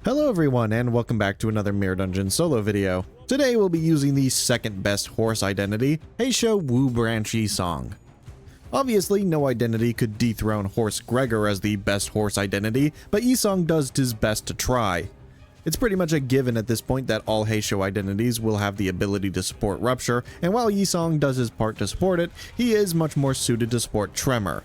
Hello everyone and welcome back to another Mirror Dungeon solo video. Today we'll be using the second best horse identity, Heishou Wu Branch Yisong. Obviously no identity could dethrone Horse Gregor as the best horse identity, but Yisong does his best to try. It's pretty much a given at this point that all Heishou identities will have the ability to support Rupture, and while Yisong does his part to support it, he is much more suited to support Tremor.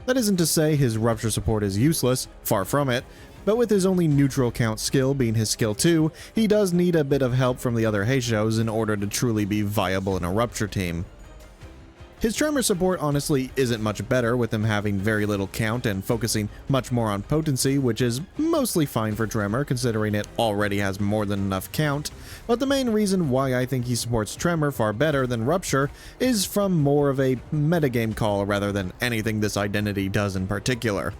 That isn't to say his Rupture support is useless, far from it, but with his only neutral count skill being his skill 2, he does need a bit of help from the other Heishous in order to truly be viable in a Rupture team. His Tremor support honestly isn't much better, with him having very little count and focusing much more on potency, which is mostly fine for Tremor considering it already has more than enough count, but the main reason why I think he supports Tremor far better than Rupture is from more of a metagame call rather than anything this identity does in particular.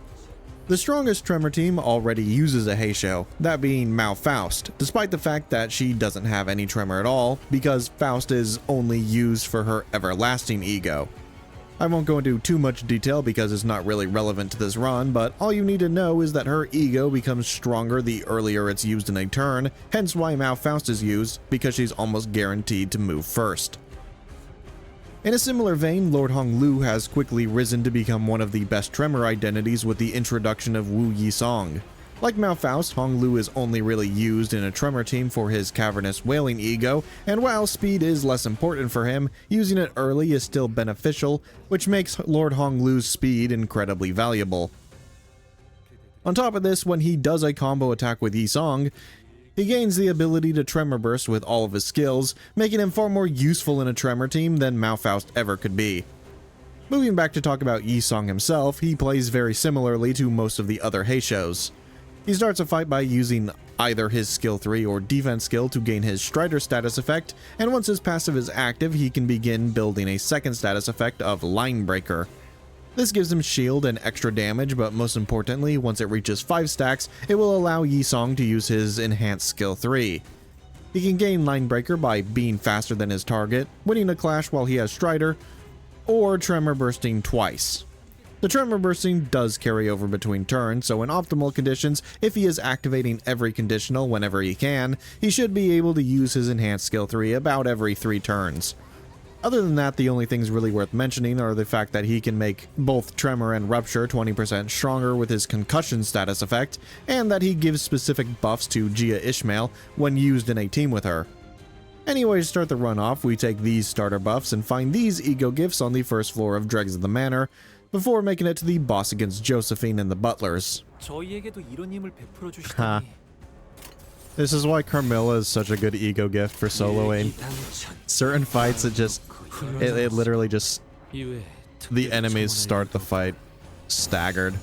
The strongest Tremor team already uses a Heishou, that being Mao Faust, despite the fact that she doesn't have any Tremor at all, because Faust is only used for her everlasting ego. I won't go into too much detail because it's not really relevant to this run, but all you need to know is that her ego becomes stronger the earlier it's used in a turn, hence why Mao Faust is used, because she's almost guaranteed to move first. In a similar vein, Lord Honglu has quickly risen to become one of the best Tremor identities with the introduction of Wu Yisong. Like Mao Faust, Honglu is only really used in a Tremor team for his cavernous wailing ego, and while speed is less important for him, using it early is still beneficial, which makes Lord Honglu's speed incredibly valuable. On top of this, when he does a combo attack with Yisong, he gains the ability to Tremor Burst with all of his skills, making him far more useful in a Tremor team than Mao Faust ever could be. Moving back to talk about Yisong himself, he plays very similarly to most of the other Heishous. He starts a fight by using either his skill 3 or defense skill to gain his Strider status effect, and once his passive is active, he can begin building a second status effect of Line Breaker. This gives him shield and extra damage, but most importantly, once it reaches 5 stacks, it will allow Yisong to use his enhanced skill 3. He can gain Line Breaker by being faster than his target, winning a clash while he has Strider, or Tremor Bursting twice. The Tremor Bursting does carry over between turns, so in optimal conditions, if he is activating every conditional whenever he can, he should be able to use his enhanced skill 3 about every 3 turns. Other than that, the only things really worth mentioning are the fact that he can make both Tremor and Rupture 20% stronger with his concussion status effect, and that he gives specific buffs to Gia Ishmael when used in a team with her. Anyway, to start the run off, we take these starter buffs and find these ego gifts on the first floor of Dregs of the Manor, before making it to the boss against Josephine and the Butlers. This is why Carmilla is such a good ego gift for soloing. Certain fights, it literally just, the enemies start the fight staggered.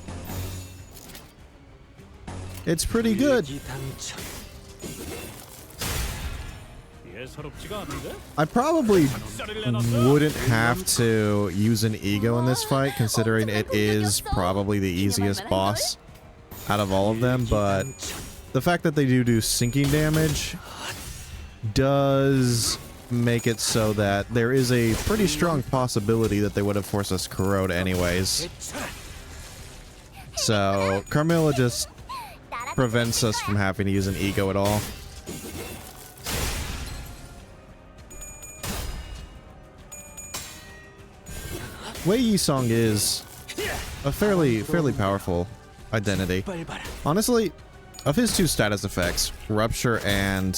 It's pretty good. I probably wouldn't have to use an ego in this fight, considering it is probably the easiest boss out of all of them, but the fact that they do sinking damage does make it so that there is a pretty strong possibility that they would have forced us Corrode anyways. So Carmilla just prevents us from having to use an ego at all. Wei Yisong is a fairly powerful identity. Honestly, of his 2 status effects, Rupture and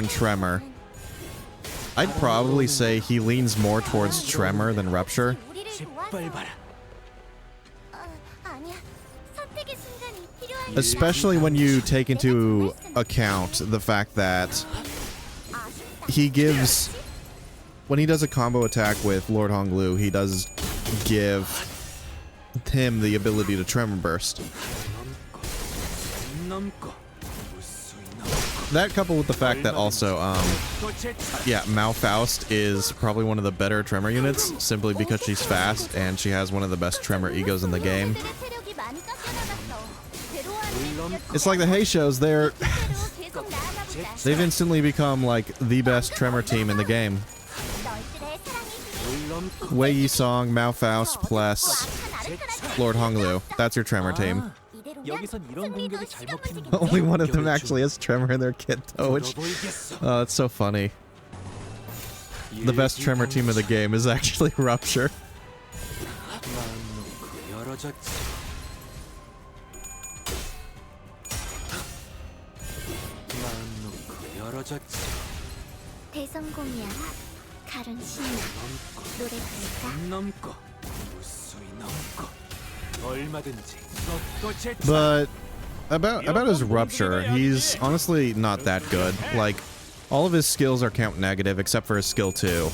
Tremor, I'd probably say he leans more towards Tremor than Rupture. Especially when you take into account the fact that he gives, when he does a combo attack with Lord Honglu, he does give him the ability to Tremor Burst. That coupled with the fact that also, yeah, Mao Faust is probably one of the better Tremor units, simply because she's fast and she has one of the best Tremor egos in the game. It's like the Heishous, they've instantly become like the best Tremor team in the game. Wei Yisong, Mao Faust plus Lord Honglu. That's your Tremor team. Only one of them actually has Tremor in their kit though, which... Oh, it's so funny. The best Tremor team of the game is actually Rupture. But about his Rupture, he's honestly not that good. Like, all of his skills are count negative except for his skill 2.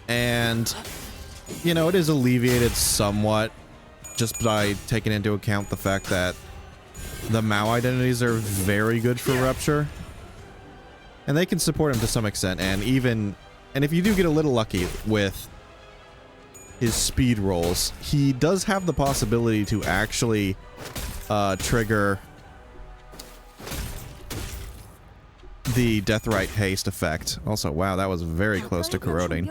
And, you know, it is alleviated somewhat just by taking into account the fact that the Mao identities are very good for Rupture. And they can support him to some extent, and if you do get a little lucky with his speed rolls, he does have the possibility to actually trigger the Deathrite haste effect. Also, wow, that was very close to corroding.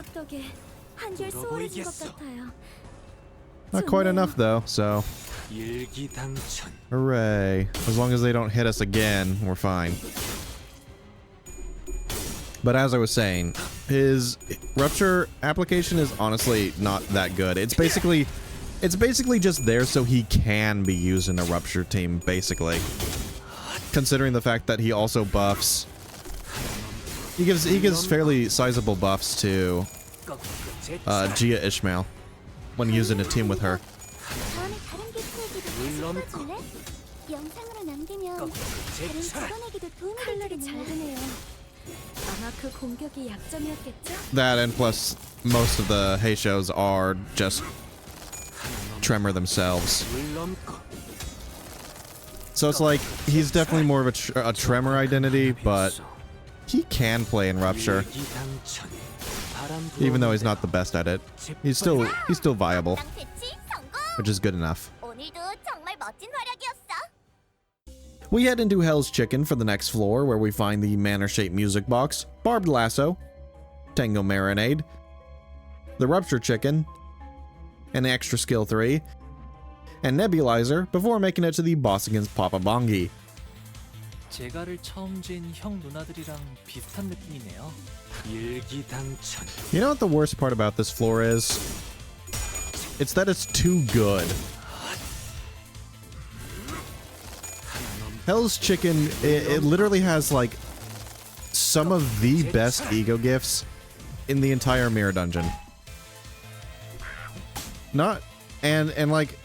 Not quite enough though, so hooray. As long as they don't hit us again, we're fine. But as I was saying, his Rupture application is honestly not that good. It's basically just there so he can be used in a Rupture team, basically. Considering the fact that he also buffs, he gives fairly sizable buffs to Gia Ishmael when used in a team with her. That, and plus most of the Heishous are just Tremor themselves. So it's like, he's definitely more of a Tremor identity, but he can play in Rupture. Even though he's not the best at it. He's still viable. Which is good enough. We head into Hell's Chicken for the next floor, where we find the manor-shaped music box, Barbed Lasso, Tango Marinade, the Rupture Chicken, an extra skill 3, and Nebulizer, before making it to the boss against Papa Bongi. You know what the worst part about this floor is? It's that it's too good. Hell's Chicken, it literally has like some of the best ego gifts in the entire Mirror Dungeon. And like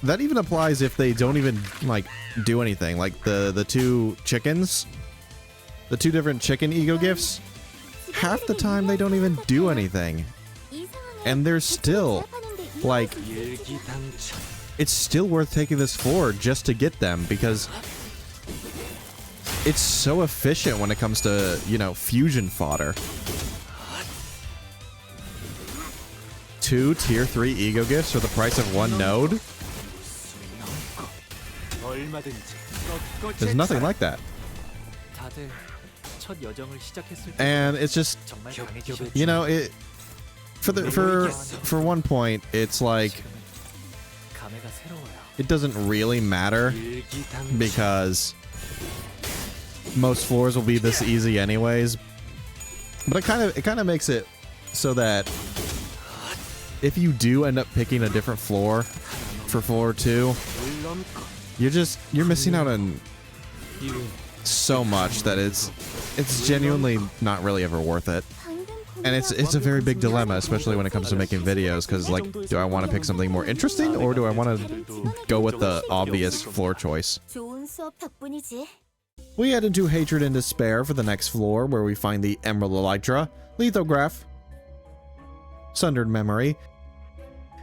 that even applies if they don't even like do anything. Like the two chickens, the two different chicken ego gifts, half the time they don't even do anything. And they're still like, it's still worth taking this floor just to get them, because it's so efficient when it comes to, you know, fusion fodder. 2 tier 3 ego gifts for the price of 1 node? There's nothing like that. And it's just, you know, it for one point, it's like it doesn't really matter because most floors will be this easy anyways. But it kind of makes it so that if you do end up picking a different floor for floor 2, you're missing out on so much that it's genuinely not really ever worth it. And it's a very big dilemma, especially when it comes to making videos, because like, do I want to pick something more interesting, or do I want to go with the obvious floor choice? We head into Hatred and Despair for the next floor, where we find the Emerald Elytra, Lithograph, Sundered Memory,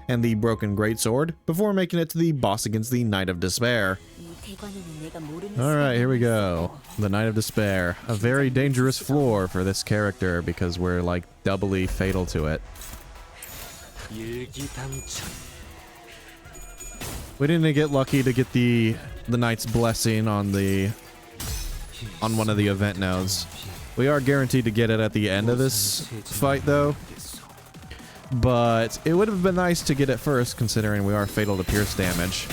and the Broken Greatsword, before making it to the boss against the Knight of Despair. Alright, here we go. The Knight of Despair. A very dangerous floor for this character because we're like doubly fatal to it. We didn't get lucky to get the Knight's Blessing on one of the event nodes. We are guaranteed to get it at the end of this fight though. But it would have been nice to get it first, considering we are fatal to pierce damage.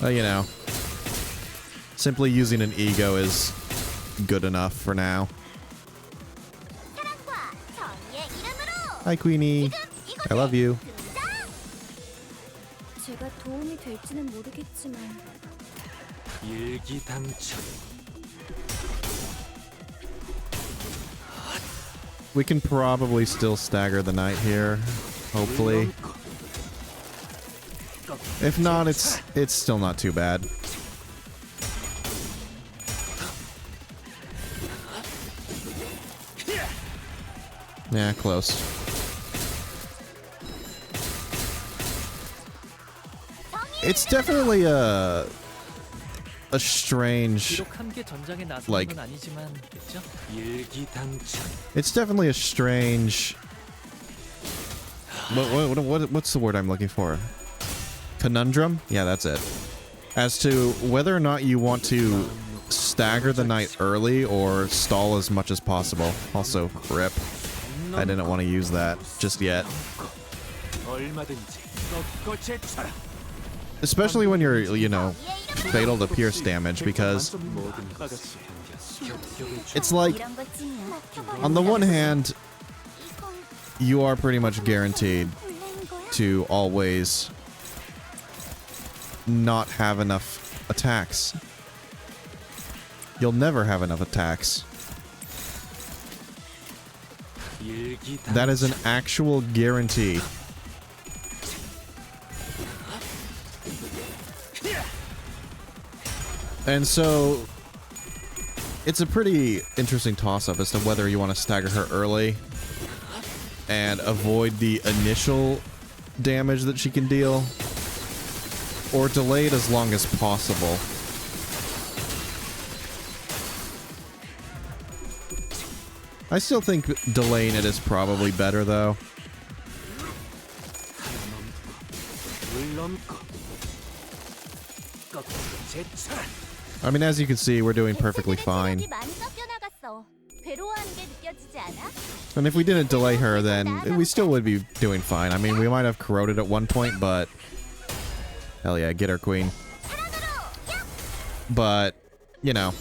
You know, simply using an ego is good enough for now. Hi, Queenie. I love you. 제가 도움이 될지는 모르겠지만 We can probably still stagger the knight here, hopefully. If not, it's still not too bad. Yeah, close. It's definitely a strange, like, it's definitely a strange, what's the word I'm looking for? Conundrum? Yeah, that's it. As to whether or not you want to stagger the knight early or stall as much as possible. Also, rip. I didn't want to use that just yet. Especially when you're, you know, fatal to pierce damage, because it's like, on the one hand, you are pretty much guaranteed to always not have enough attacks. You'll never have enough attacks. That is an actual guarantee. And so, it's a pretty interesting toss-up as to whether you want to stagger her early and avoid the initial damage that she can deal, or delay it as long as possible. I still think delaying it is probably better, though. I mean, as you can see, we're doing perfectly fine. And if we didn't delay her, then we still would be doing fine. I mean, we might have corroded at one point, but... Hell yeah, get her, queen. But, you know...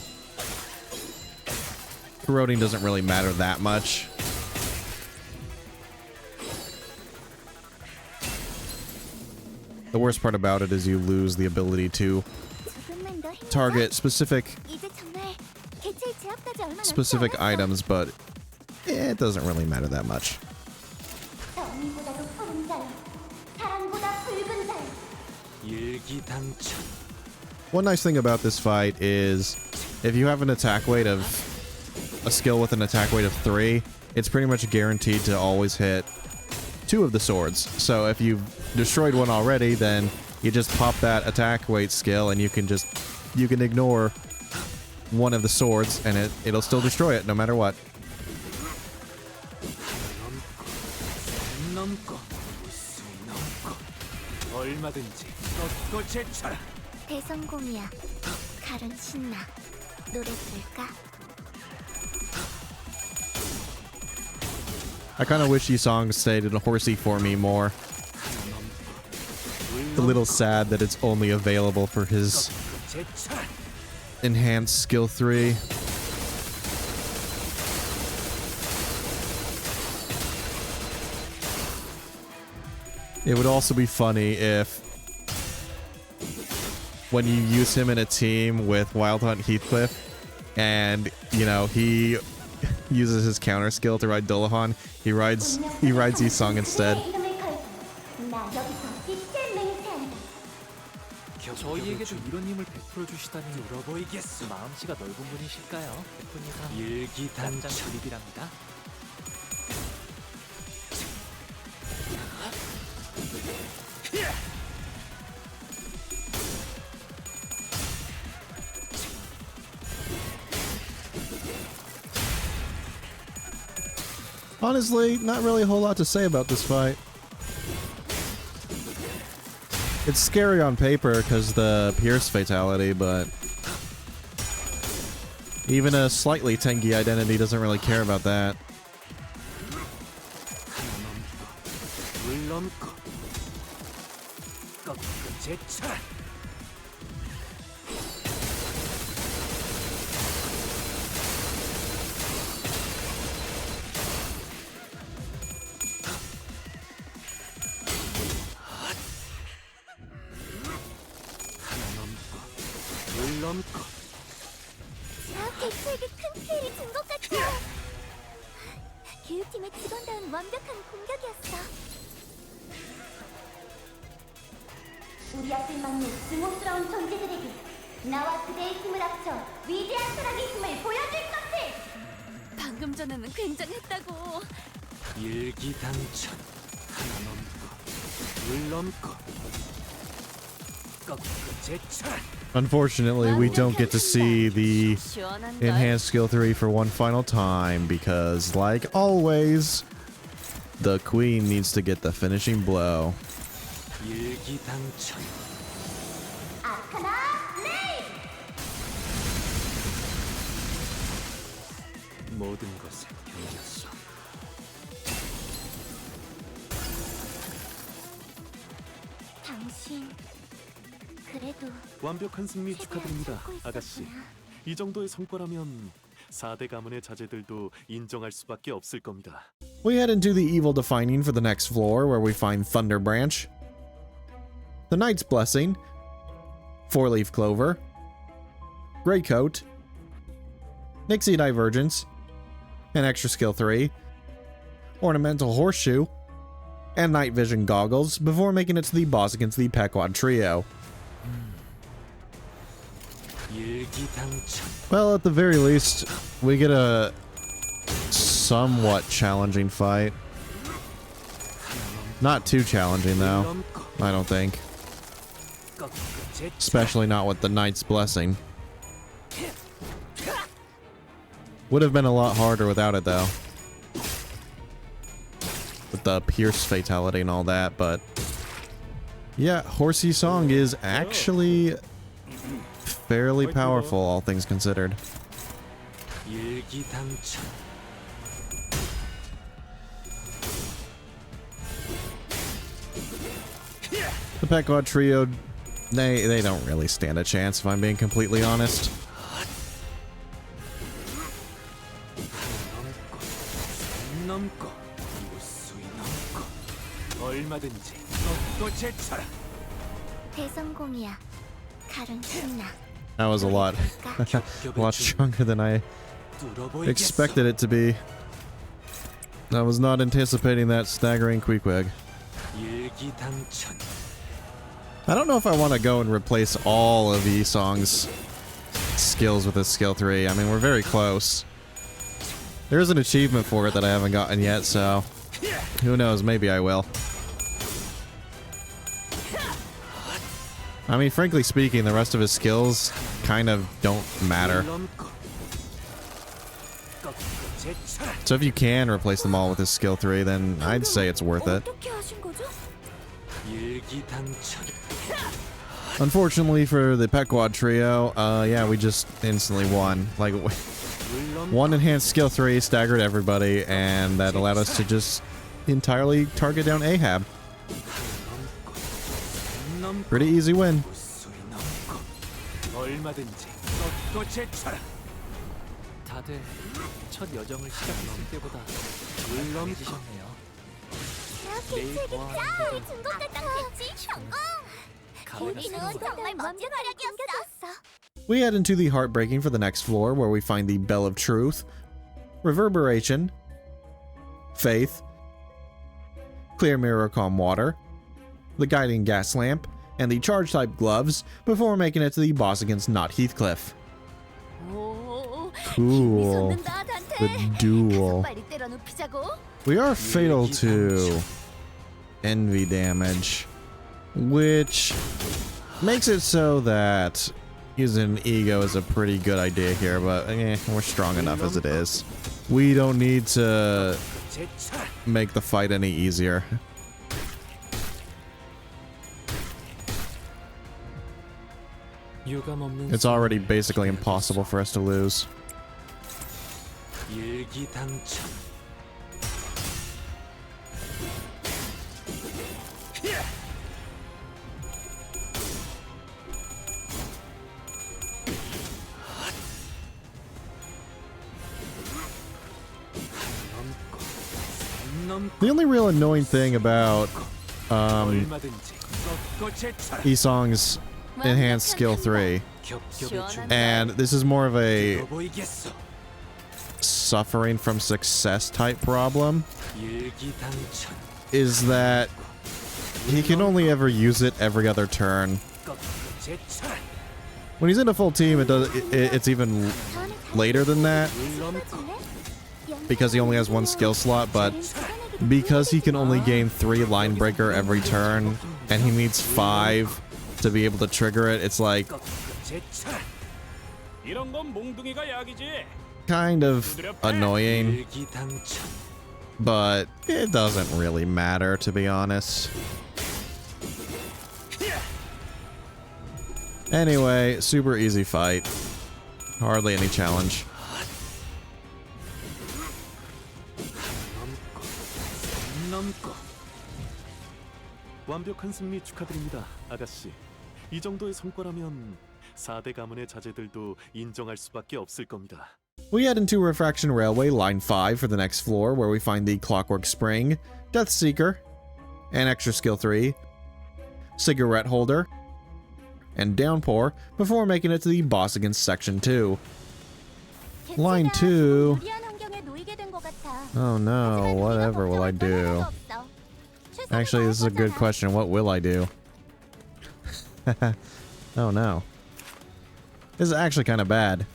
corroding doesn't really matter that much. The worst part about it is you lose the ability to target specific items, but it doesn't really matter that much. One nice thing about this fight is if you have an attack weight of a skill with an attack weight of 3, it's pretty much guaranteed to always hit 2 of the swords. So if you've destroyed one already, then you just pop that attack weight skill and you can ignore one of the swords and it'll still destroy it no matter what. I kind of wish Yisong stayed in a horsey for me more. A little sad that it's only available for his enhanced skill 3. It would also be funny if when you use him in a team with Wild Hunt Heathcliff and, you know, he uses his counter skill to ride Dullahan, he rides Yisong instead. 저희에게도 이런 힘을 베풀어 주시다니 마음씨가 넓은 분이실까요? 일기단장 그립이랍니다. Honestly, not really a whole lot to say about this fight. It's scary on paper because the Pierce Fatality, but even a slightly tanky identity doesn't really care about that. 물 넘고 꺾고 제쳐라. 물 넘고 대책이 큰 피해를 준 것 같아. 교육팀의 직원다운 완벽한 공격이었어. 우리 앞을 막는 증오스러운 존재들에게 나와 그대의 힘을 합쳐 위대한 사랑의 힘을 보여줄 것을. 방금 전에는 굉장했다고. 일기당천. 하나 넘고 물 넘고 꺾고 제쳐라. Unfortunately, we don't get to see the enhanced skill 3 for one final time because, like always, the queen needs to get the finishing blow. 일기당천. 아카나 레이. 모든 것에 견뎠어. 당신 그래도 완벽한 승리 최대한 축하드립니다, 참고 아가씨. 있었구나. 이 정도의 성과라면 4대 가문의 자제들도 인정할 수밖에 없을 겁니다. We head into the evil defining for the next floor where we find Thunder Branch, the Knight's Blessing, Four-Leaf Clover, Greycoat, Nixie Divergence, an extra skill 3, Ornamental Horseshoe, and Night Vision Goggles before making it to the boss against the Pequod trio. Well, at the very least, we get a somewhat challenging fight. Not too challenging, though, I don't think. Especially not with the Knight's Blessing. Would have been a lot harder without it, though. With the Pierce Fatality and all that, but... yeah, Horsey Song is actually fairly powerful, all things considered. The Pequod trio, they don't really stand a chance, if I'm being completely honest. 얼마든지 꺾고 제쳐라. 대성공이야. 칼은 신나. That was a lot stronger than I expected it to be. I was not anticipating that staggering Queequeg. I don't know if I want to go and replace all of Esong's skills with this skill 3. I mean, we're very close. There's an achievement for it that I haven't gotten yet, so who knows, maybe I will. I mean, frankly speaking, the rest of his skills kind of don't matter. So if you can replace them all with his skill 3, then I'd say it's worth it. Unfortunately for the Pequod trio, yeah, we just instantly won. Like, one enhanced skill 3 staggered everybody, and that allowed us to just entirely target down Ahab. Pretty easy win. 다들 첫 여정을 시작했을 때보다 강해지셨네요. 대책이 짜을 준것 같았겠지. 성공. 우리는 정말 멋진 활약이었어. We head into the Heartbreaking for the next floor, where we find the Bell of Truth, Reverberation, Faith, Clear Mirror Calm Water, the Guiding Gas Lamp, and the Charge-type Gloves, before making it to the boss against Not Heathcliff. Cool. The Duel. We are fatal to envy damage, which makes it so that using ego is a pretty good idea here, but we're strong enough as it is. We don't need to make the fight any easier. It's already basically impossible for us to lose. The only real annoying thing about 얼마든지 꺾고 제쳐라. Isong's enhanced skill 3, 겹겹의 중 and this is more of a 보이겠어. suffering from success type problem, 일기당천 is that he can only ever use it every other turn. 꺾고 제쳐라. When he's in a full team, it's even later than that because he only has one skill slot, but because he can only gain 3 line breaker every turn and he needs 5 to be able to trigger it, it's like 제쳐라. 이런 건 몽둥이가 약이지. kind of annoying, 일기당천 but it doesn't really matter, to be honest. Anyway, super easy fight. Hardly any challenge. 넘고 완벽한 승리 축하드립니다, 아가씨. 이 정도의 성과라면 4대 가문의 자제들도 인정할 수밖에 없을 겁니다. We head into Refraction Railway, Line 5 for the next floor, where we find the Clockwork Spring, Death Seeker, and Extra Skill 3, Cigarette Holder, and Downpour, before making it to the boss against Section 2. Line 2. Oh no, whatever will I do? Actually, this is a good question. What will I do? Oh no. This is actually kind of bad.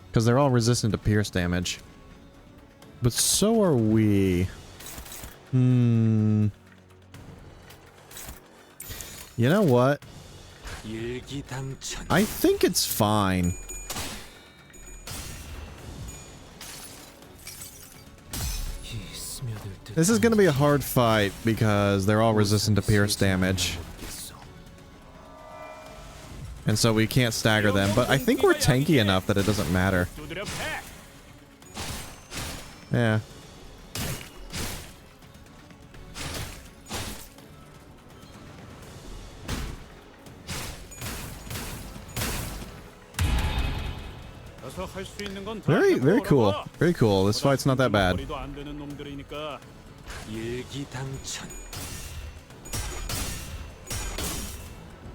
Because they're all resistant to pierce damage. But so are we. You know what? 일기당천 I think it's fine. 스며들 듯 This is going to be a hard fight because they're all resistant to pierce damage. And so we can't stagger them, but I think we're tanky enough that it doesn't matter. 두드려 패. Yeah. 가서 할 수 있는 건 다 Very cool. 해보라고. Very cool. This fight's not that bad. 머리도 안 되는 놈들이니까. 일기당천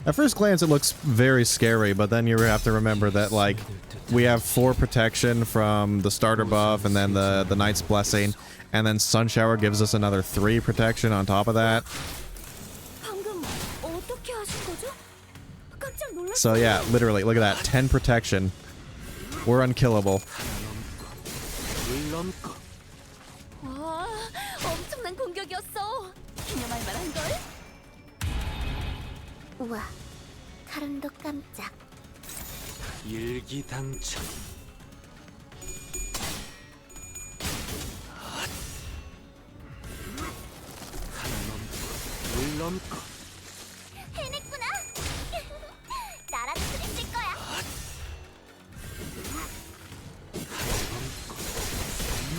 At first glance, it looks very scary, but then you have to remember that, like, we have 4 protection from the starter buff and then the Knight's Blessing, and then Sun Shower gives us another 3 protection on top of that. So yeah, literally, look at that. 10 protection. We're unkillable. 넘고 와, 엄청난 공격이었어. 기념할 만한걸? 우와, 카름도 깜짝. 일기당천 하나 넘고 물 넘고 해냈구나. 나라도 그랬을 거야.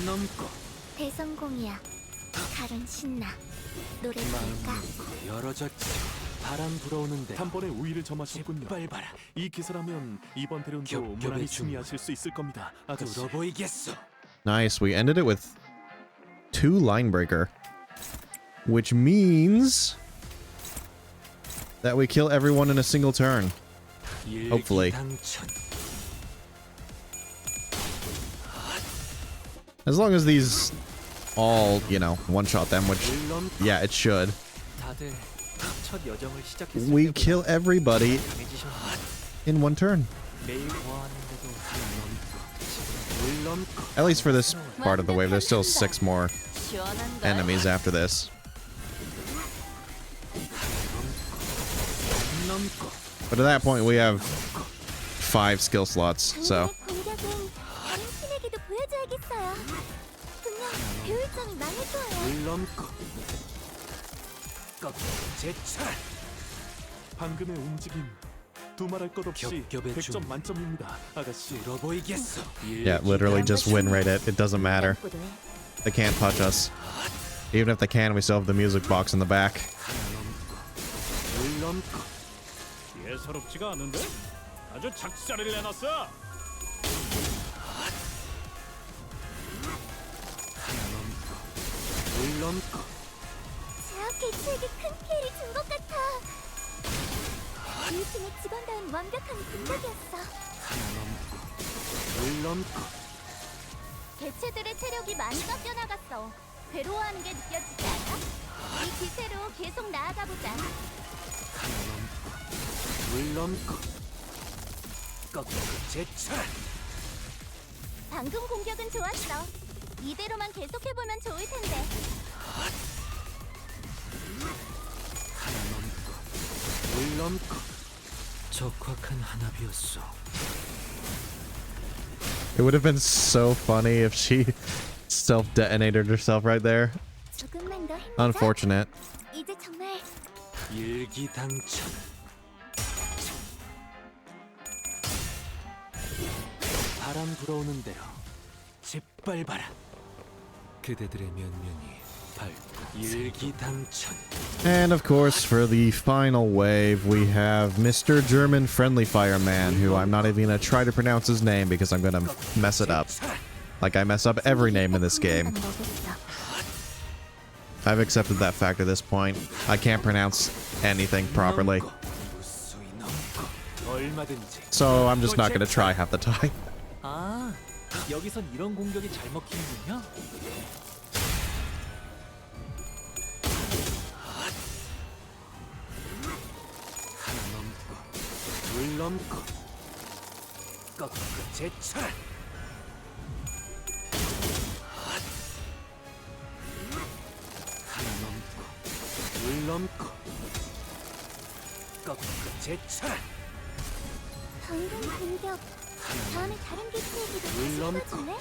넘고 대성공이야. 칼은 신나. 노래 부를까? 마음 열어졌지 바람 불어오는데 단번에 우위를 점하셨군요. 빨 봐라 이 기세라면 이번 대련도 겹겹의 무난히 중. 승리하실 수 있을 겁니다, 아가씨. 뚫어 보이겠어 Nice. We ended it with 2 line breaker, which means that we kill everyone in a single turn. Hopefully. 일기당천 As long as these all, you know, one-shot them, which, 물 넘고 yeah, it should. 다들 첫 여정을 시작했을 We 때보다 kill everybody 강해지셨네. in one turn. 매일 보았는데도 하나 넘고 물 넘고 At least for this part of the wave, there's still 6 more 시원한 걸. enemies after this. 넘고 But at that point, we have 5 skill slots, so... 공격은 다른 팀에게도 보여줘야겠어요. 분명 교육점이 많을 거예요. 물 넘고 꺾고 제쳐라 방금의 움직임 두말할 것 없이 겹겹의 100점 중. 만점입니다, 아가씨. 뚫어 보이겠어 Yeah, literally just win rate it. It doesn't matter. They can't touch us. Even if they can, we still have the music box in the back. 물 넘고 예사롭지가 않은데? 아주 작사를 내놨어. 물론고 제압 개체에게 큰 피해를 준 것 같아. 이 팀의 직원다운 완벽한 공격이었어. 하나 넘고 물론고 개체들의 체력이 많이 깎여나갔어. 괴로워하는 게 느껴지지 않아? 이 기세로 계속 나아가보자. 하나 넘고 물론고 꺾고 제쳐라. 방금 공격은 좋았어. 이대로만 계속해보면 좋을 텐데. 하나 넘고 물론고 적확한 한압이었어. It would have been so funny if she self-detonated herself right there. 조금만 더 힘내자. Unfortunate. 이제 정말 일기당천. 바람 불어오는 대로 짓밟아라. 그대들의 면면이 밝고 일기당천. And of course, for the final wave, we have Mr. German Friendly Fire Man, who I'm not even gonna try to pronounce his name because I'm gonna mess it up. Like I mess up every name in this game. I've accepted that fact at this point. I can't pronounce anything properly. So I'm just not gonna try half the time. 아, 여기선 이런 공격이 잘 먹히는군요. 하나 넘고 둘 넘고 꺾고 제쳐라. 하나 넘고 둘 넘고 꺾고 제쳐라. 방금 공격. 다음에 다른 개체에게도 다시 해봐줄래?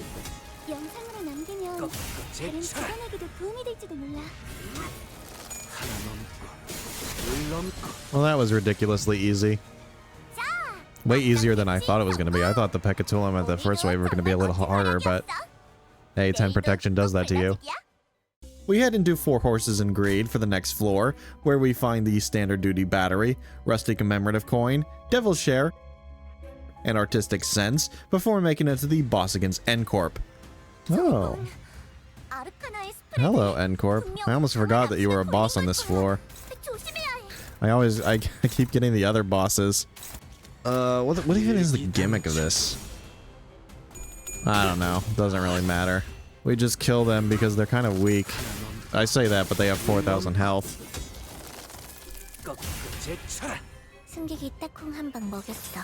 영상으로 남기면 꺾고 다른 제쳐라. 직원에게도 도움이 될지도 몰라. 하나 넘고 둘 넘고 Well, that was ridiculously easy. Way easier than I thought it was gonna be. I thought the Pequod at the first wave were gonna be a little harder, but hey, 10 protection does that to you. We head into 4 Horses in Greed for the next floor, where we find the Standard Duty Battery, Rusty Commemorative Coin, Devil's Share, and Artistic Sense, before making it to the boss against Corp. Oh, hello Corp. I almost forgot that you were a boss on this floor. I keep getting the other bosses. What even is the gimmick of this? I don't know. Doesn't really matter. We just kill them because they're kind of weak. I say that, but they have 4,000 health. 꺾고 제쳐라. 승객이 딱콩 한 방 먹였어.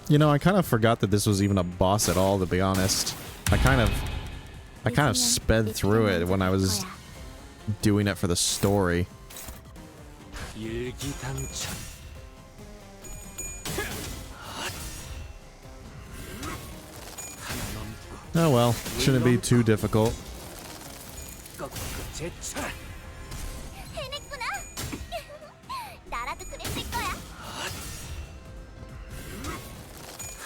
You know, I kind of forgot that this was even a boss at all, to be honest. I kind of sped through it when I was doing it for the story. 일기당천. 하나 넘고 Oh well, shouldn't be too difficult. 꺾고 제쳐라. 해냈구나. 나라도 그랬을 거야.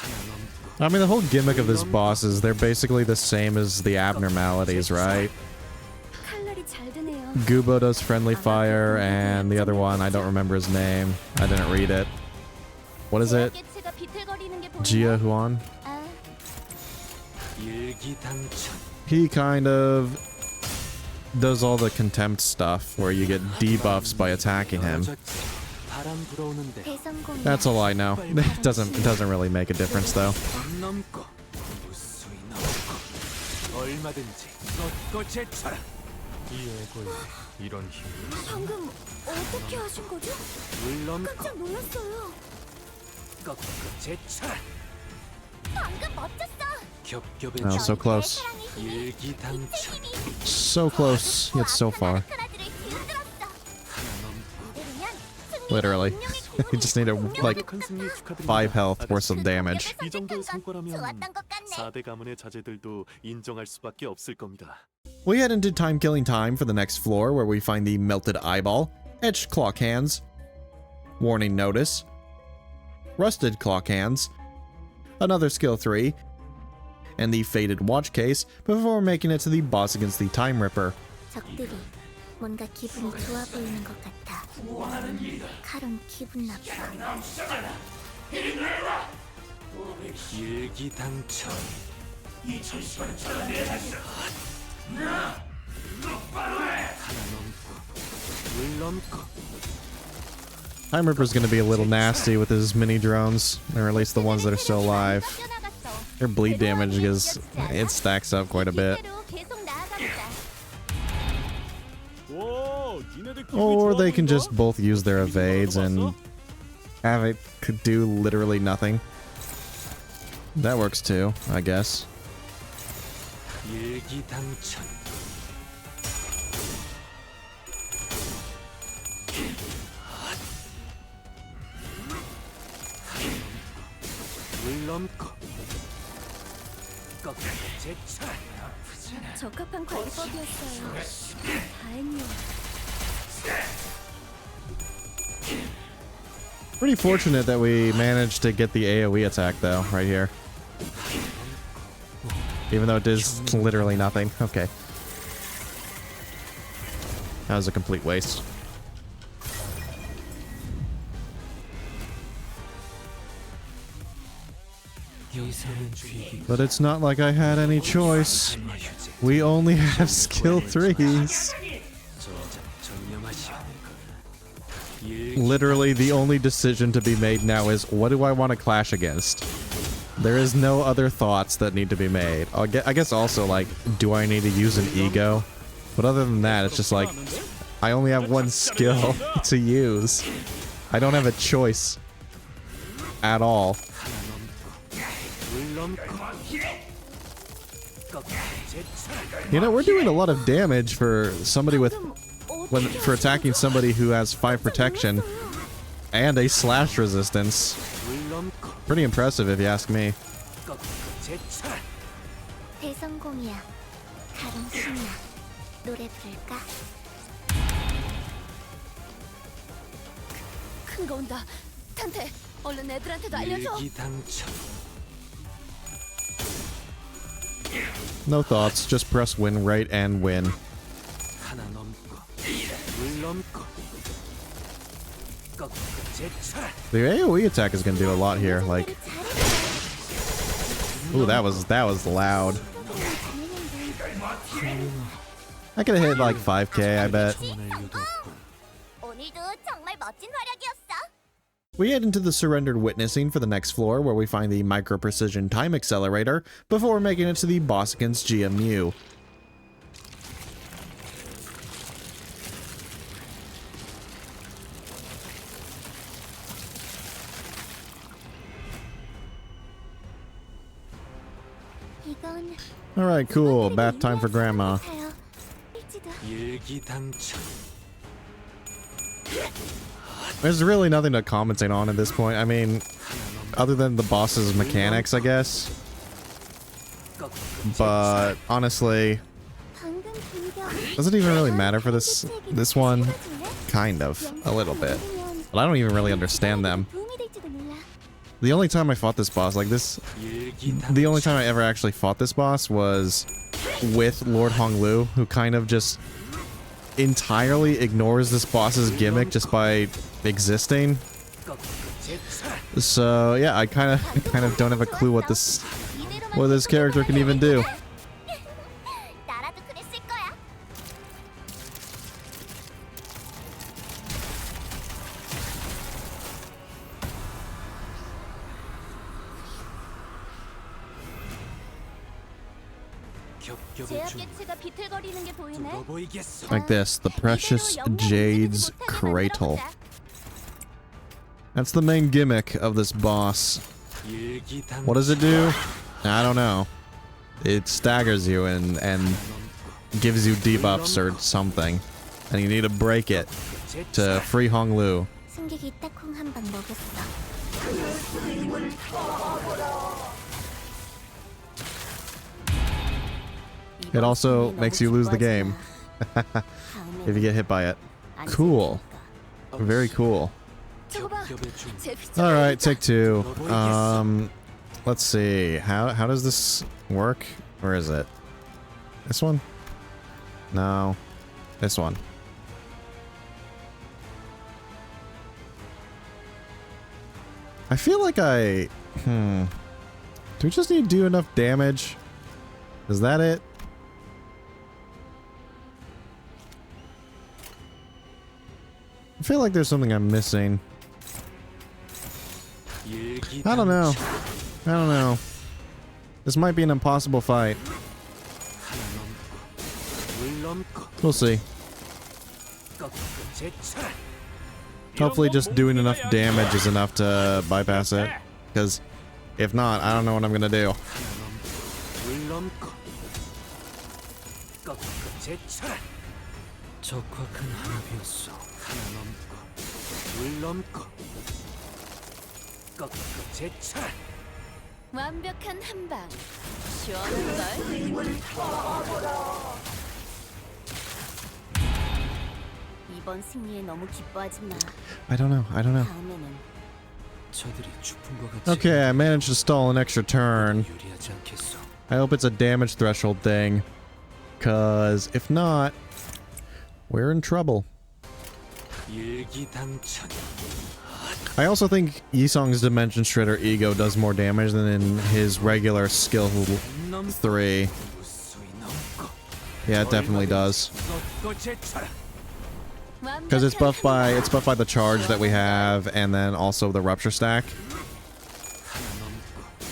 하나 넘고 I mean, the whole gimmick of this boss is they're basically the same as the abnormalities, right? 칼날이 잘 드네요. Gubo does friendly fire, and the other one, I don't remember his name. I didn't read it. What is it? 개체가 비틀거리는 게 보이네. Jia Huan? 아, 일기당천. He kind of does all the contempt stuff where you get debuffs by attacking him. 바람 불어오는 대로 대성공. That's all I know. It doesn't really make a difference though. 선 넘고 무수히 넘고 얼마든지 꺾고 제쳐라. 이 애고에 이런 힘. 방금 어떻게 하신 거죠? 물 넘고 깜짝 놀랐어요. 꺾고 제쳐라. 방금 멋졌어. 겹겹의 Oh, so close. 일기당천. So close, yet so far. Literally. You just need a, like, 완벽한 승리 축하드립니다. 5 health worth of damage. 이 정도의 성과라면 좋았던 것 같네. 4대 가문의 자제들도 인정할 수밖에 없을 겁니다. We head into time killing time for the next floor, where we find the melted eyeball, etched clock hands, warning notice, rusted clock hands, another skill 3, and the faded watch case before making it to the boss against the Time Ripper. 적들이 뭔가 기분이 좋아 보이는 것 같아. 칼은 기분 나빠. 일기당천. 하나 넘고 물 넘고. Time Ripper's gonna be a little nasty with his mini drones, or at least the ones that are still alive. Their bleed damage is it stacks up quite a bit. Or they can just both use their evades and have it could do literally nothing. That works too, I guess. 일기당천. 물 넘고 꺾어 제차. 적합한 관리법이었어요. 다행이에요. Pretty fortunate that we managed to get the AoE attack though, right here. Even though it does literally nothing. Okay. That was a complete waste. But it's not like I had any choice. We only have skill 3s. Literally, the only decision to be made now is, what do I want to clash against? There is no other thoughts that need to be made. I guess also, like, do I need to use an ego? But other than that, it's just like, I only have one skill to use. I don't have a choice at all. You know, we're doing a lot of damage for somebody with... for attacking somebody who has 5 protection and a slash resistance. Pretty impressive if you ask me. 대성공이야. 다른 신이야. 노래 부를까? 큰 거 온다. 탄테, 얼른 애들한테도 알려줘. 일기당천. No thoughts, just press win right and win. 하나 넘고 물 넘고 꺾어 제차. The AoE attack is gonna do a lot here, like... Ooh, that was loud. I could have hit like 5k, I bet. 오늘도 정말 멋진 활약이었어. We head into the surrendered witnessing for the next floor, where we find the micro precision time accelerator before making it to the boss against GMU. Alright, cool. Bath time for Grandma. 일기당천. There's really nothing to commentate on at this point. I mean, other than the boss's mechanics, I guess. But honestly, does it even really matter for this one? Kind of, a little bit. But I don't even really understand them. The only time I fought this boss, like this, the only time I ever actually fought this boss was with Lord Honglu, who kind of just entirely ignores this boss's gimmick just by existing. So yeah, I kind of don't have a clue what this character can even do. Like this, the precious Jade's Cradle. That's the main gimmick of this boss. What does it do? I don't know. It staggers you and gives you debuffs or something. And you need to break it to free Honglu. It also makes you lose the game if you get hit by it. Cool. Very cool. Alright, take 2. Let's see. How does this work? Where is it? This one? No. This one. I feel like I Do we just need to do enough damage? Is that it? I feel like there's something I'm missing. I don't know. I don't know. This might be an impossible fight. We'll see. Hopefully just doing enough damage is enough to bypass it. Because if not, I don't know what I'm gonna do. 적확한 한압이었어. 완벽한 한방. 시원한걸? 이번 승리에 너무 기뻐하지 마. I don't know. I don't know. 다음에는 저들이 주품과 같이 Okay, I managed to stall an extra turn. 유리하지 않겠어. I hope it's a damage threshold thing. Cause if not, we're in trouble. 일기당천. I also think Yisong's Dimension Shredder Ego does more damage than in his regular skill 3. Yeah, it definitely does. Because it's buffed by the charge that we have, and then also the rupture stack.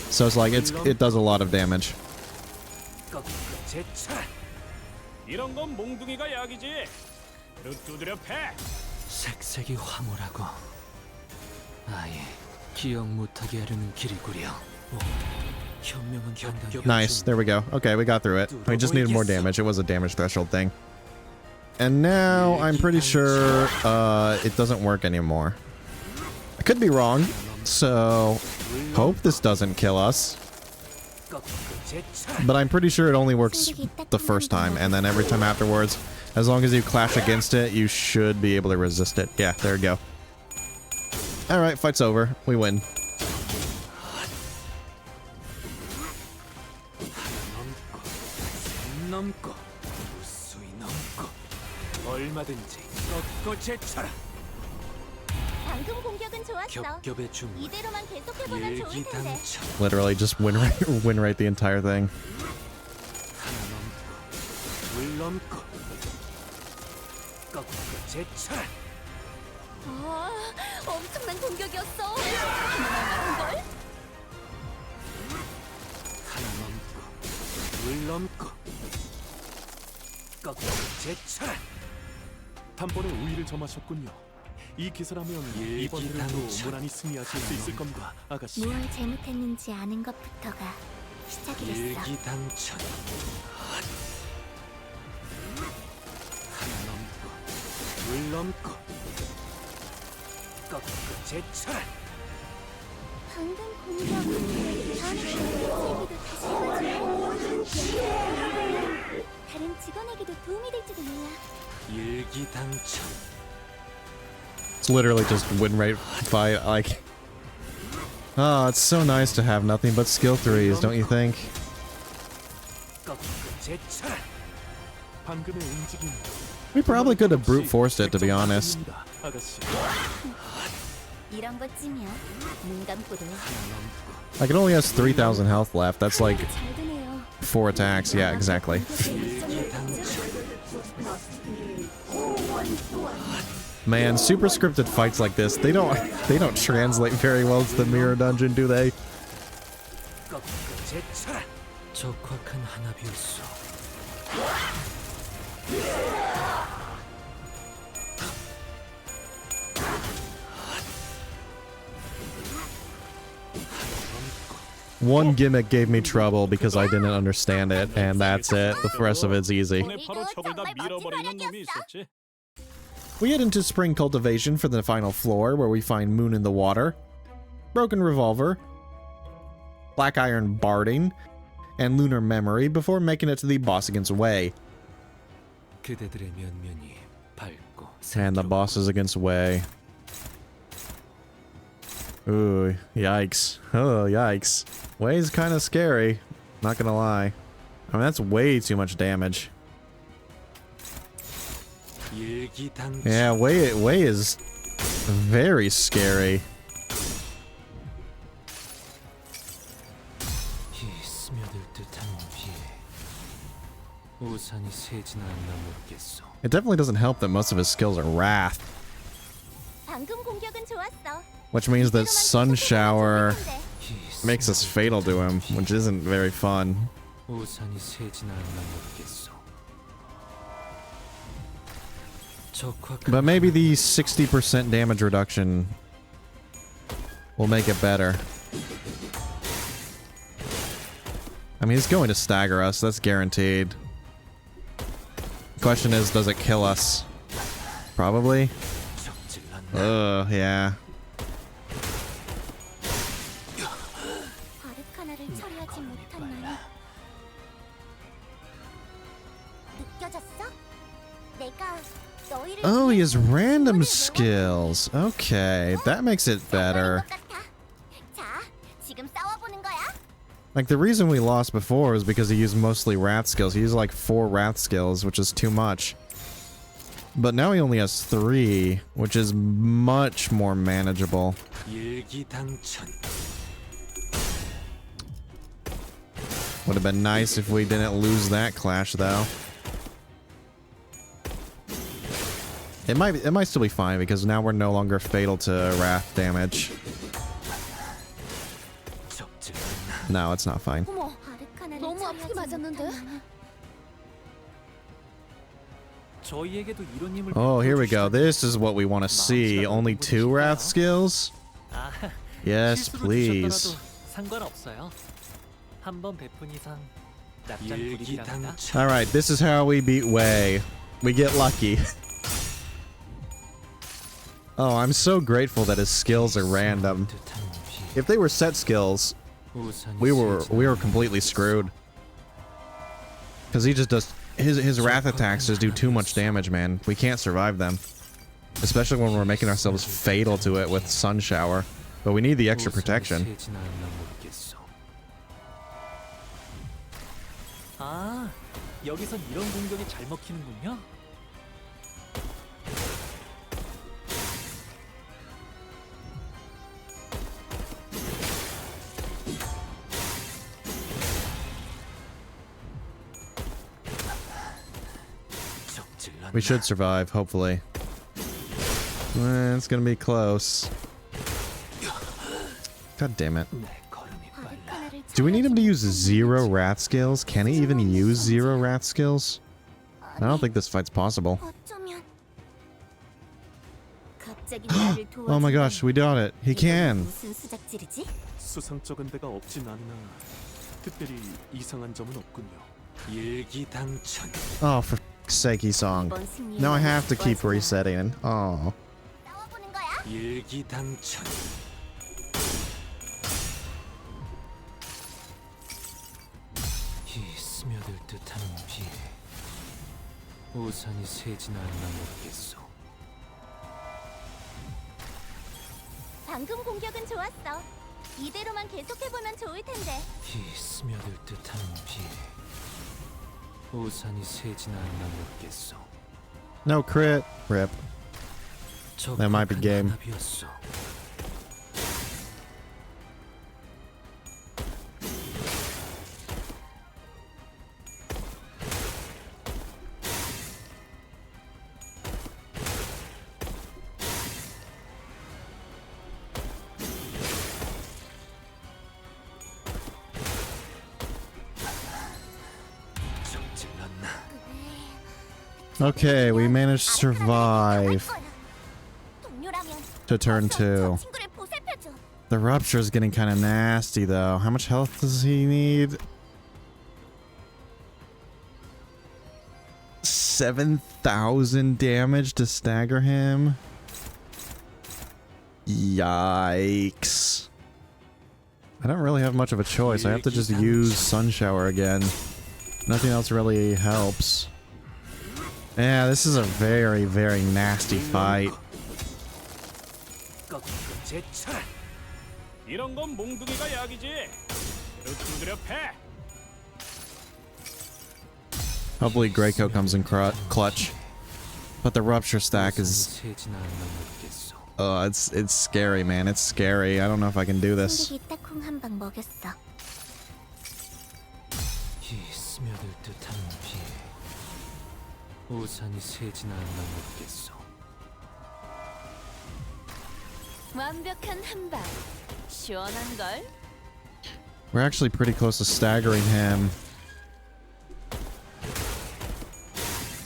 So it's like it does a lot of damage. 이런 건 몽둥이가 약이지. 두드려 패. 색색이 황홀하고 아예 기억 못하게 하려는 길이구려. 현명한 판단. Nice, there we go. Okay, we got through it. We just needed more damage. It was a damage threshold thing. And now I'm pretty sure it doesn't work anymore. I could be wrong, so hope this doesn't kill us. But I'm pretty sure it only works the first time, and then every time afterwards, as long as you clash against it, you should be able to resist it. Yeah, there we go. Alright, fight's over. We win. 얼마든지 꺾고 제쳐라. 방금 공격은 좋았어. 겹겹의 중 이대로만 계속해보면 좋을 텐데. 일기당천. Literally just win rate the entire thing. 아, 엄청난 공격이었어. 하나만 단번에 우위를 점하셨군요. 이 기세라면 이번 대회도 무난히 승리하실 수 있을 겁니다, 아가씨. 뭘 잘못했는지 아는 것부터가 시작이랬어. 일기당천. 방금 공격 다음 얘기도 다시 해보지. 다른 직원에게도 도움이 될지도 몰라. 일기당천. It's literally just win rate fight. Like, oh, it's so nice to have nothing but skill 3s, don't you think? 방금의 움직임. We probably could have brute forced it, to be honest. 아가씨. 이런 것쯤이야. 눈 감고도 Like, it only has 3,000 health left. That's like 잘 되네요. 4 attacks. Yeah, exactly. Man, super scripted fights like this, they don't translate very well to the mirror dungeon, do they? 적확한 한압이었어. One gimmick gave me trouble because I didn't understand it, and that's it. The rest of it's easy. 오늘 바로 적을 다 밀어버리는 놈이 있었지. We head into spring cultivation for the final floor, where we find Moon in the water, broken revolver, black iron barding, and lunar memory before making it to the boss against Wei. 그대들의 면면이 밝고 And the boss is against Wei. Ooh, yikes. Oh, yikes. Wei's kind of scary, not gonna lie. I mean, that's way too much damage. Yeah, Wei is very scary. 스며들 듯한 비에 우산이 새지나 않나 모르겠어. It definitely doesn't help that most of his skills are wrath, 방금 공격은 좋았어. which means that Sun Shower 이 makes us fatal to him, which isn't very fun. 우산이 새지나 않나 모르겠어. But maybe the 60% damage reduction will make it better. I mean, he's going to stagger us, that's guaranteed. Question is, does it kill us? Probably. Yeah. 아르카나를 처리하지 못한 나는 느껴졌어? 내가 너희를 Oh, he has 위해서 random 응원을 skills. Okay, that makes it better. 것 같아. 자, 지금 싸워보는 거야. Like, the reason we lost before was because he used mostly wrath skills. He used like 4 wrath skills, which is too much. But now he only has 3, which is much more manageable. 일기당천. Would have been nice if we didn't lose that clash, though. It might still be fine because now we're no longer fatal to wrath damage. No, it's not fine. 어머, 아르카나를 너무 아프게 맞았는데. 저희에게도 이런 힘을 Oh, here we go. This is what we want to see. Only 2 wrath skills? Yes, please. 상관없어요. 한번 베푼 이상 납작 불입이랍니다. Alright, this is how we beat Wei. We get lucky. Oh, I'm so grateful that his skills are random. If they were set skills, we were completely screwed. Because he just does his wrath attacks just do too much damage, man. We can't survive them. Especially when we're making ourselves fatal to it with Sun Shower. But we need the extra protection. 아, 여기선 이런 공격이 잘 먹히는군요. We should survive, hopefully. It's gonna be close. God damn it. Do we need him to use 0 wrath skills? Can he even use 0 wrath skills? I don't think this fight's possible. 어쩌면 갑자기 나를 도와주면 Oh my gosh, we got it. He can. 무슨 수작질이지? 수상쩍은 데가 없진 않으나 특별히 이상한 점은 없군요. 일기당천. Oh, for fuck's sake, Song. 이번 승리에 Now I have to keep 좋아서 resetting. Oh. 싸워보는 거야? 일기당천. 이 스며들 듯한 비에 우산이 새지나 않나 모르겠어. 방금 공격은 좋았어. 이대로만 계속해보면 좋을 텐데. 이 스며들 듯한 비에 우산이 새지나 않나 모르겠어. No crit. Rip. That might be game. 답이었어. Okay, we managed to survive to turn 2. The rupture is getting kind of nasty, though. How much health does he need? 7,000 damage to stagger him? Yikes. I don't really have much of a choice. I have to just use Sun Shower again. Nothing else really helps. Yeah, this is a very, very nasty fight. 이런 건 몽둥이가 약이지. 두드려 패. Hopefully Greco comes in clutch. But the rupture stack is... it's scary, man. It's scary. I don't know if I can do this. 이 스며들 듯한 비 우산이 새진 않나 모르겠어. 완벽한 한방. 시원한 걸. We're actually pretty close to staggering him.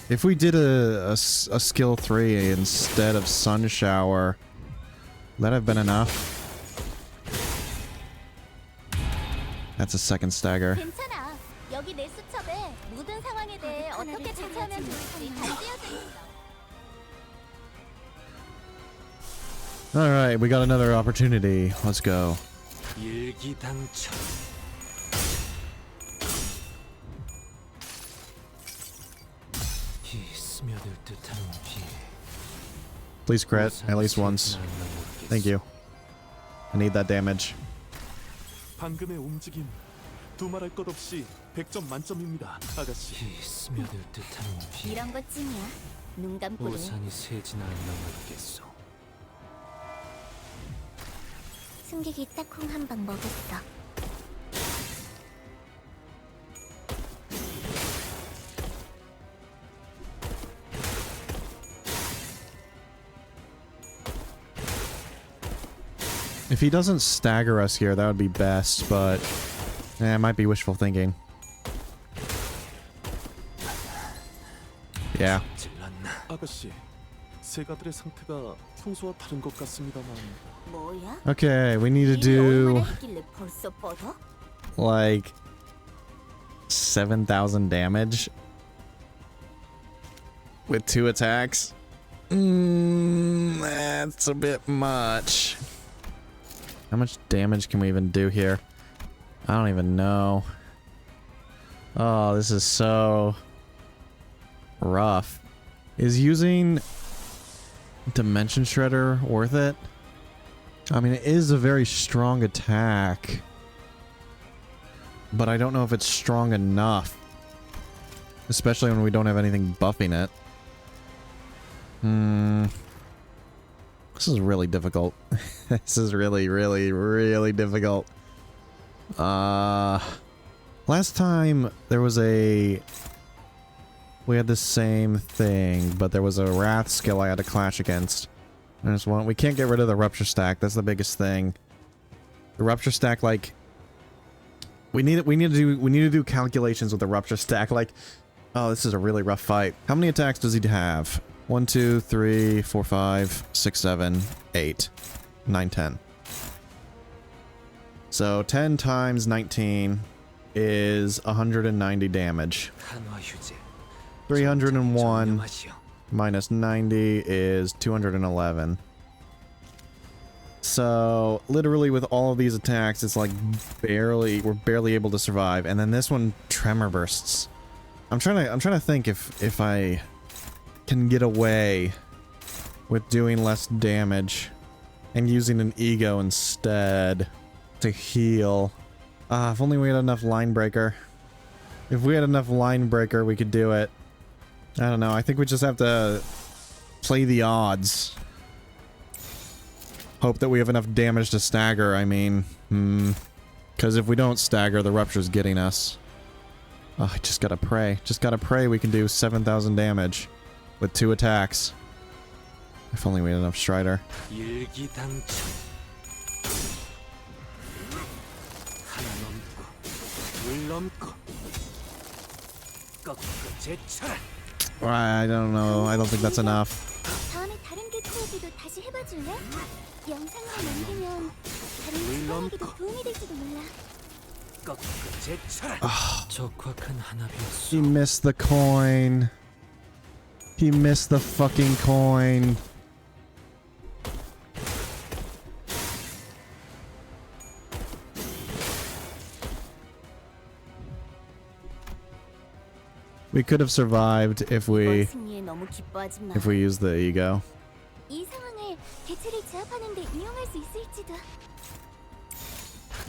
If we did a skill 3 instead of Sun Shower, would that have been enough? That's a second stagger. 괜찮아. 여기 내 수첩에 모든 상황에 대해 어떻게 대처하면 좋을지 다 쓰여져 있어. Alright, we got another opportunity. Let's go. 일기당천. 이 스며들 듯한 비 Please crit, at least once. Thank you. I need that damage. 방금의 움직임 두말할 것 없이 100점 만점입니다, 아가씨. 이 스며들 듯한 비 이런 것쯤이야. 눈 감고도. 우산이 새진 않나 모르겠어. 승객이 딱콩 한 방 먹었어. If he doesn't stagger us here, that would be best, but it might be wishful thinking. Yeah. 질렀나? 아가씨, 세가들의 상태가 평소와 다른 것 같습니다만. 뭐야? Okay, we need to 일이 do 얼마나 했길래 벌써 뻗어? like 7,000 damage with 2 attacks. That's a bit much. How much damage can we even do here? I don't even know. Oh, this is so rough. Is using Dimension Shredder worth it? I mean, it is a very strong attack, but I don't know if it's strong enough, especially when we don't have anything buffing it. This is really difficult. This is really, really, really difficult. Last time there was we had the same thing, but there was a Wrath skill I had to clash against. There's one. We can't get rid of the Rupture stack. That's the biggest thing. The Rupture stack, like, we need to do calculations with the Rupture stack. Like, oh, this is a really rough fight. How many attacks does he have? 1, 2, 3, 4, 5, 6, 7, 8, 9, 10. So 10 times 19 is 190 damage. 한화 휴재. 301 정령하시오. minus 90 is 211. So literally with all of these attacks, it's like we're barely able to survive. And then this one, Tremor bursts. I'm trying to think if I can get away with doing less damage and using an ego instead to heal. If only we had enough line breaker. If we had enough line breaker, we could do it. I don't know. I think we just have to play the odds. Hope that we have enough damage to stagger, I mean. Because if we don't stagger, the rupture's getting us. Oh, I just gotta pray. Just gotta pray we can do 7,000 damage with 2 attacks. If only we had enough Strider. 일기당천. 하나 넘고 둘 넘고 꺾고 제쳐라. I don't know. I don't think that's enough. 다음에 다른 개코에게도 다시 해봐줄래? 영상을 남기면 다른 수상에게도 도움이 될지도 몰라. 꺾고 제쳐라. 적확한 하나비였어. He missed the coin. He missed the fucking coin. We could have survived if we 승리에 너무 기뻐하지 마. used the ego. 이 상황을 개체를 제압하는 데 이용할 수 있을지도.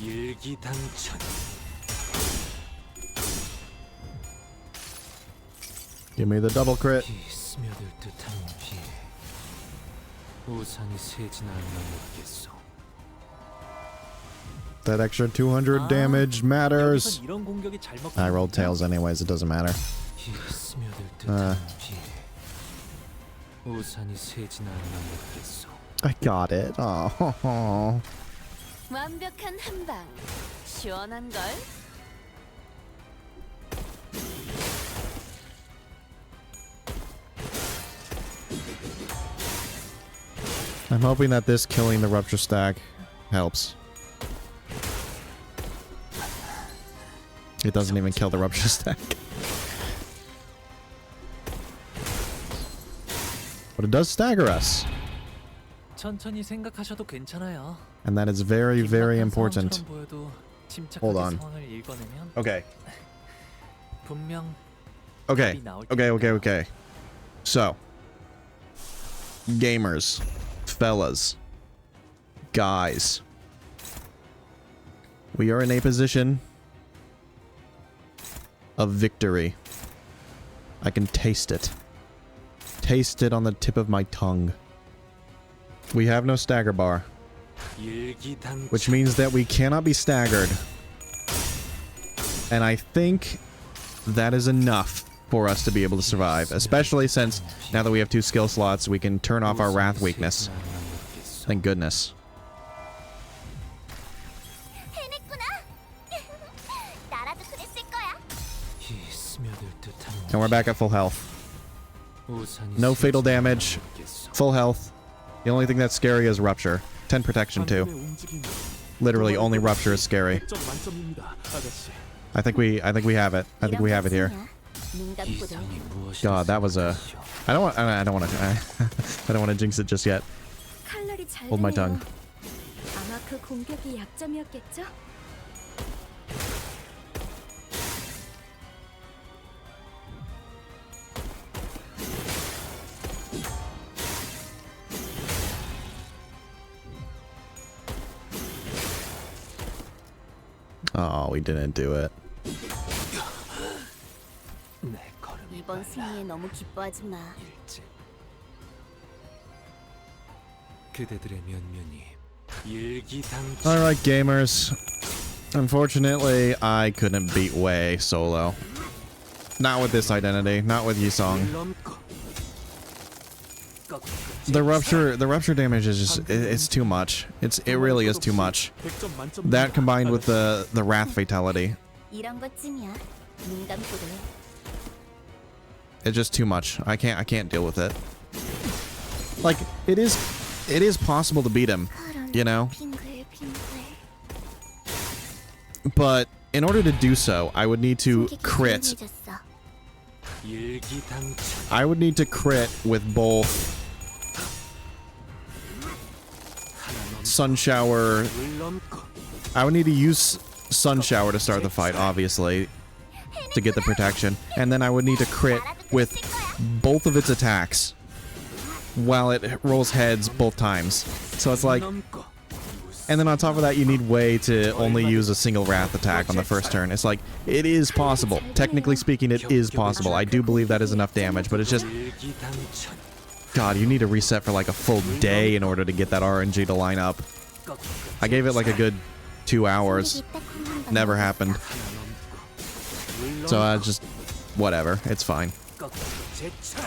일기당천. Give me the double crit. 비 스며들 듯한 비 우산이 새진 않나 모르겠어. That extra 200 damage matters. 여기선 이런 공격이 잘 먹히는 I rolled tails anyways, it doesn't matter. 이 스며들 듯한 비. 우산이 새진 않나 모르겠어. I got it. Oh. 완벽한 한방. 시원한 걸. I'm hoping that this killing the rupture stack helps. It doesn't even kill the rupture stack. But it does stagger us. 천천히 생각하셔도 괜찮아요. And that is very, very important. 보여도 침착하게 Hold on. 상황을 읽어내면 Okay. 분명 Okay. 답이 나올 Okay, okay, 테니까요. okay. So, gamers, fellas, guys, we are in a position of victory. I can taste it. Taste it on the tip of my tongue. We have no stagger bar, which means that we cannot be staggered. And I think that is enough for us to be able to survive, especially since now that we have 2 skill slots, we can turn off our wrath weakness. Thank goodness. 해냈구나. 나라도 그랬을 거야. 이 스며들 듯한 And we're back at full health. 우산이 No fatal 새진 않나 damage. 모르겠어. Full health. The only thing that's scary is rupture. 10 protection too. 방금의 움직임이 Literally only rupture is scary. 100점 만점입니다, 아가씨. I think we have it. I think we have it here. 눈 감고도 이상이 무엇인지 God, that was a. 생각하시오. I don't want. I don't want to. I don't want to jinx it just yet. 칼날이 잘 Hold my 되네요. tongue. 아마 그 공격이 약점이었겠죠? Oh, we didn't do it. 내 걸음이 이번 승리에 너무 기뻐하지 마. 일찍 그대들의 면면이 일기당치 Alright, gamers. Unfortunately, I couldn't beat Wei solo. Not with this identity. Not with Yisong. 넘고 The rupture damage is just it's too much. It really is too much. 100점 만점입니다, That combined with 아가씨. the wrath fatality. 이런 것쯤이야. 눈 감고도 It's just too much. I can't deal with it. Like it is possible to beat him, you know? 빙글빙글. But in order to do so, I would need to crit. 조용해졌어. 일기당치 I would need to crit with both Sun Shower. 물 넘고 I would need to use Sun Shower to start the fight, obviously, to get the protection. And then I would need to crit with both of its attacks while it rolls heads both times. So it's like, 넘고 and then on top of that, you need Wei to only use a single Wrath attack on the first turn. It's like, it is possible. Technically speaking, it is possible. I do believe that is enough damage, but it's just, 일기당천 God, you need to reset for like a full day in order to get that RNG to line up. I gave it like a good 2 hours. Never happened. So I just, whatever. It's fine. 제철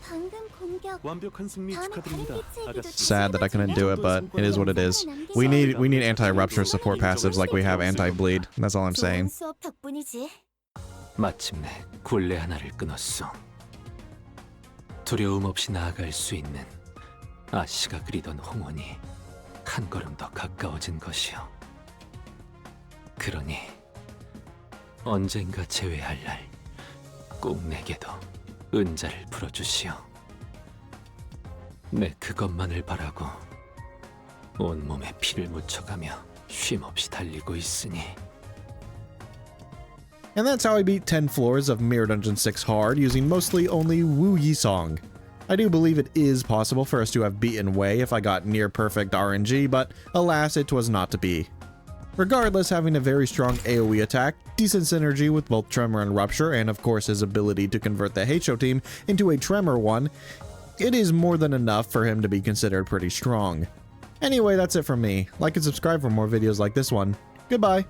방금 공격. 완벽한 승리 축하드립니다, 아가씨. Sad that I couldn't do it, but it is what it is. We need anti-rupture support passives like we have anti-bleed. That's all I'm 좋은 saying. 수업 덕분이지. 마침내 굴레 하나를 끊었어. 두려움 없이 나아갈 수 있는 아씨가 그리던 홍원이 한 걸음 더 가까워진 것이요. 그러니 언젠가 재회할 날 꼭 내게도 은자를 풀어주시오. 내 그것만을 바라고 온몸에 피를 묻혀가며 쉼없이 달리고 있으니. And that's how I beat 10 floors of Mirror Dungeon 6 hard using mostly only Wu Yisong. I do believe it is possible for us to have beaten Wei if I got near perfect RNG, but alas, it was not to be. Regardless, having a very strong AoE attack, decent synergy with both Tremor and Rupture, and of course his ability to convert the Heishou team into a Tremor one, it is more than enough for him to be considered pretty strong. Anyway, that's it from me. Like and subscribe for more videos like this one. Goodbye.